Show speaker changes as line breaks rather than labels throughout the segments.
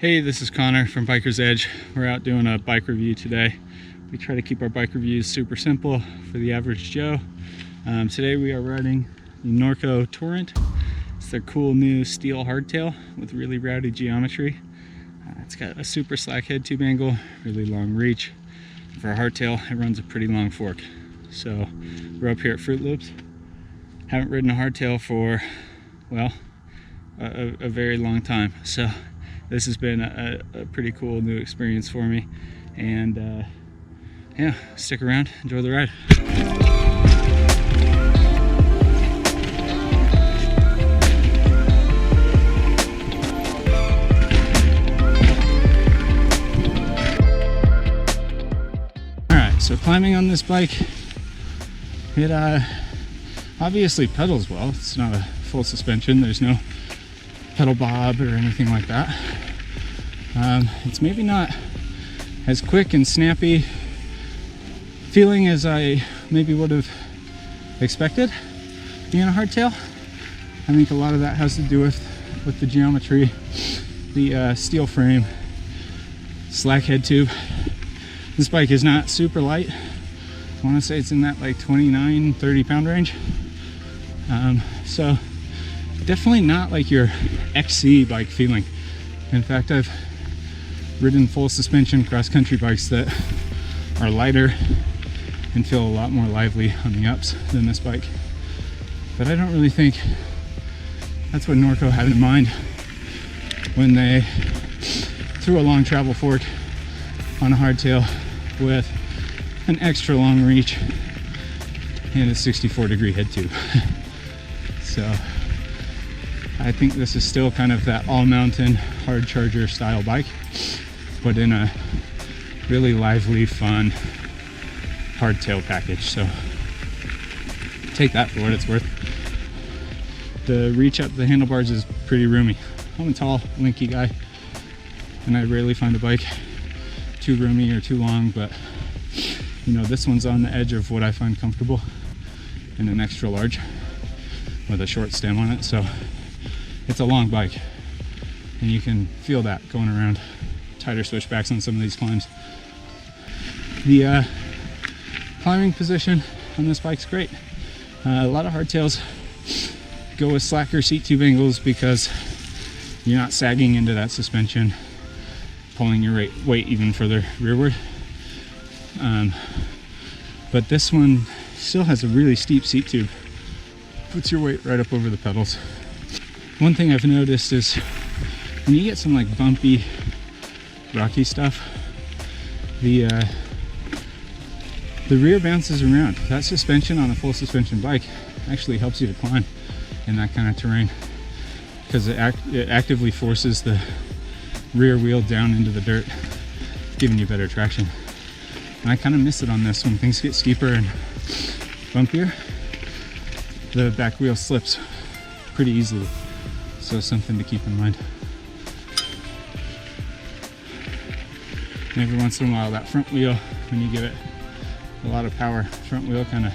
Hey, this is Connor from Biker's Edge. We're out doing a bike review today. We try to keep our bike reviews super simple for the average Joe. Today we are riding the Norco Torrent. It's their cool new steel hardtail with really rowdy geometry. It's got a super slack head tube angle, really long reach. For a hardtail, it runs a pretty long fork. So we're up here at Fruit Loops. Haven't ridden a hardtail for, well, a very long time. So this has been a pretty cool new experience for me, and yeah, stick around, enjoy the ride. Alright, so climbing on this bike, it obviously pedals well. It's not a full suspension, there's no pedal bob or anything like that. It's maybe not as quick and snappy feeling as I maybe would have expected being a hardtail. I think a lot of that has to do with the geometry, the steel frame, slack head tube. This bike is not super light. I want to say it's in that like 29-30 pound range. So definitely not like your XC bike feeling. In fact, I've ridden full suspension cross-country bikes that are lighter and feel a lot more lively on the ups than this bike. But I don't really think that's what Norco had in mind when they threw a long travel fork on a hardtail with an extra long reach and a 64-degree head tube. So I think this is still kind of that all-mountain hard charger style bike, but in a really lively, fun hardtail package. So take that for what it's worth. The reach up the handlebars is pretty roomy. I'm a tall, lanky guy, and I rarely find a bike too roomy or too long, but you know, this one's on the edge of what I find comfortable in an extra large with a short stem on it. So it's a long bike, and you can feel that going around tighter switchbacks on some of these climbs. The climbing position on this bike's great. A lot of hardtails go with slacker seat tube angles because you're not sagging into that suspension, pulling your weight even further rearward. But this one still has a really steep seat tube. Puts your weight right up over the pedals. One thing I've noticed is when you get some like bumpy, rocky stuff, the rear bounces around. That suspension on a full suspension bike actually helps you to climb in that kind of terrain because it actively forces the rear wheel down into the dirt, giving you better traction. And I kind of miss it on this. When things get steeper and bumpier, the back wheel slips pretty easily. So something to keep in mind. And every once in a while, that front wheel, when you give it a lot of power, front wheel kind of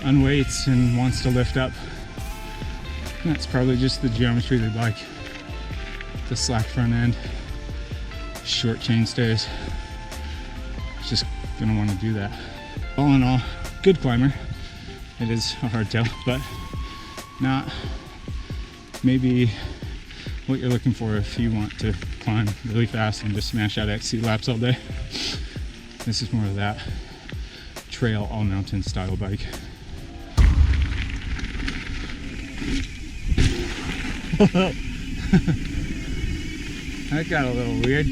unweights and wants to lift up. And that's probably just the geometry of the bike. The slack front end, short chain stays. It's just gonna want to do that. All in all, good climber. It is a hardtail, but not maybe what you're looking for if you want to climb really fast and just smash out XC laps all day. This is more of that trail all mountain style bike. That got a little weird.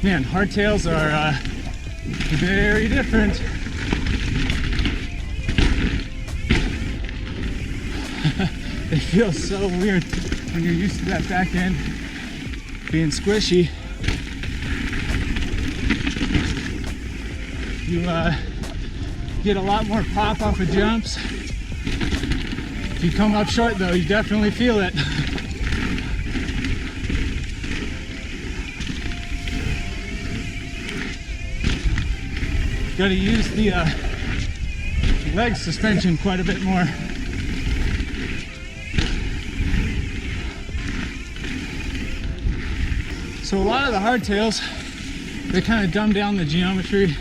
Man, hardtails are very different. They feel so weird when you're used to that back end being squishy. You get a lot more pop off of jumps. If you come up short though, you definitely feel it. Got to use the leg suspension quite a bit more. So a lot of the hardtails, they kind of dumb down the geometry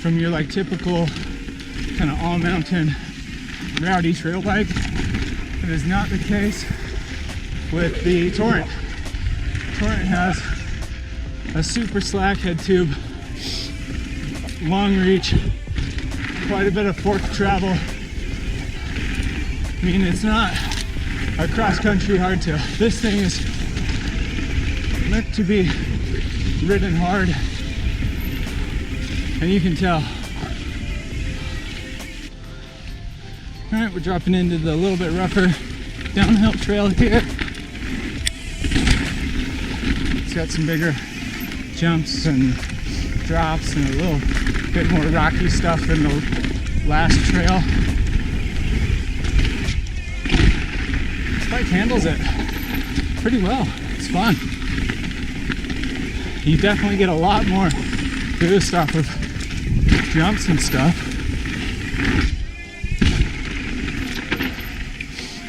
from your like typical kind of all mountain rowdy trail bike. It is not the case with the Torrent. Torrent has a super slack head tube, long reach, quite a bit of fork travel. I mean, it's not a cross-country hardtail. This thing is meant to be ridden hard, and you can tell. All right, we're dropping into the little bit rougher downhill trail here. It's got some bigger jumps and drops and a little bit more rocky stuff than the last trail. This bike handles it pretty well. It's fun. You definitely get a lot more boost off of jumps and stuff.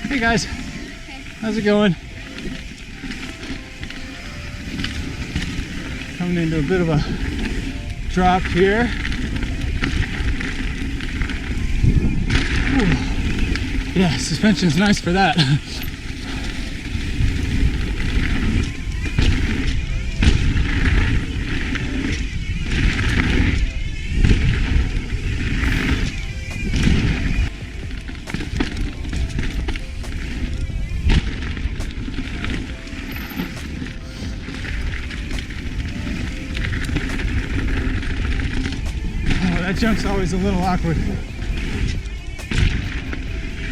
Hey guys, how's it going? Coming into a bit of a drop here. Ooh. Yeah, suspension's nice for that. That jump's always a little awkward.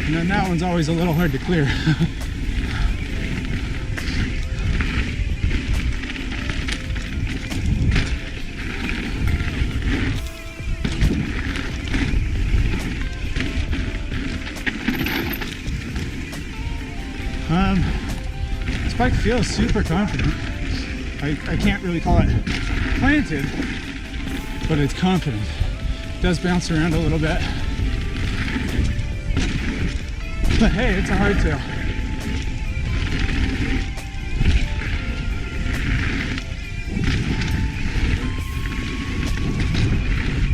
And then that one's always a little hard to clear. This bike feels super confident. I can't really call it planted, but it's confident. It does bounce around a little bit. But hey, it's a hardtail.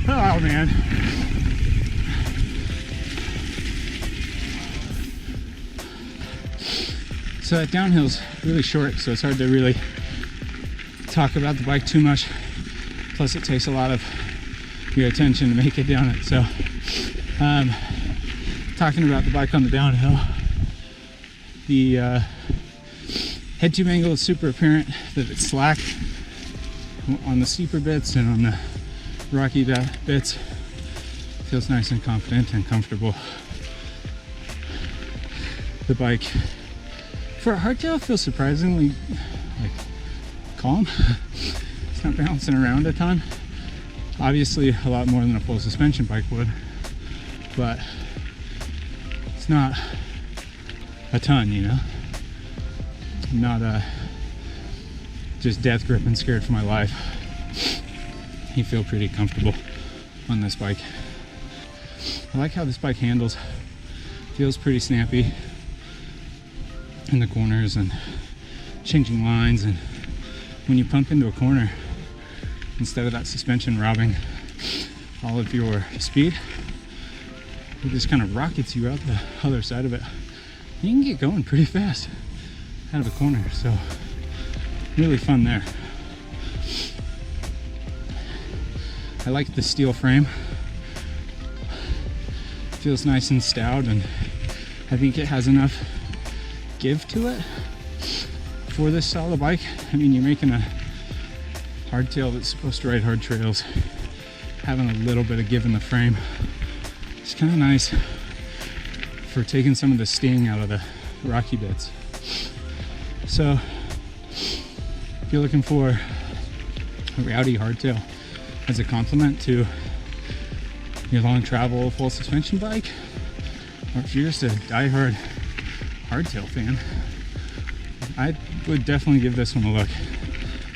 Oh man. So that downhill's really short, so it's hard to really talk about the bike too much. Plus it takes a lot of your attention to make it down it. So talking about the bike on the downhill, the head tube angle is super apparent, that it's slack on the steeper bits and on the rocky bits. Feels nice and confident and comfortable. The bike for a hardtail feels surprisingly like calm. It's not bouncing around a ton. Obviously a lot more than a full suspension bike would, but it's not a ton, you know. I'm not just death gripping, scared for my life. You feel pretty comfortable on this bike. I like how this bike handles. Feels pretty snappy in the corners and changing lines, and when you pump into a corner, instead of that suspension robbing all of your speed, it just kind of rockets you out the other side of it. You can get going pretty fast out of a corner, so really fun there. I like the steel frame. It feels nice and stout, and I think it has enough give to it for this style of bike. I mean, you're making a hardtail that's supposed to ride hard trails. Having a little bit of give in the frame, it's kind of nice for taking some of the sting out of the rocky bits. So if you're looking for a rowdy hardtail as a complement to your long travel full suspension bike, or if you're just a diehard hardtail fan, I would definitely give this one a look.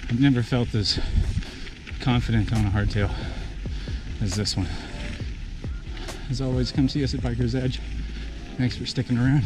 I've never felt as confident on a hardtail as this one. As always, come see us at Biker's Edge. Thanks for sticking around.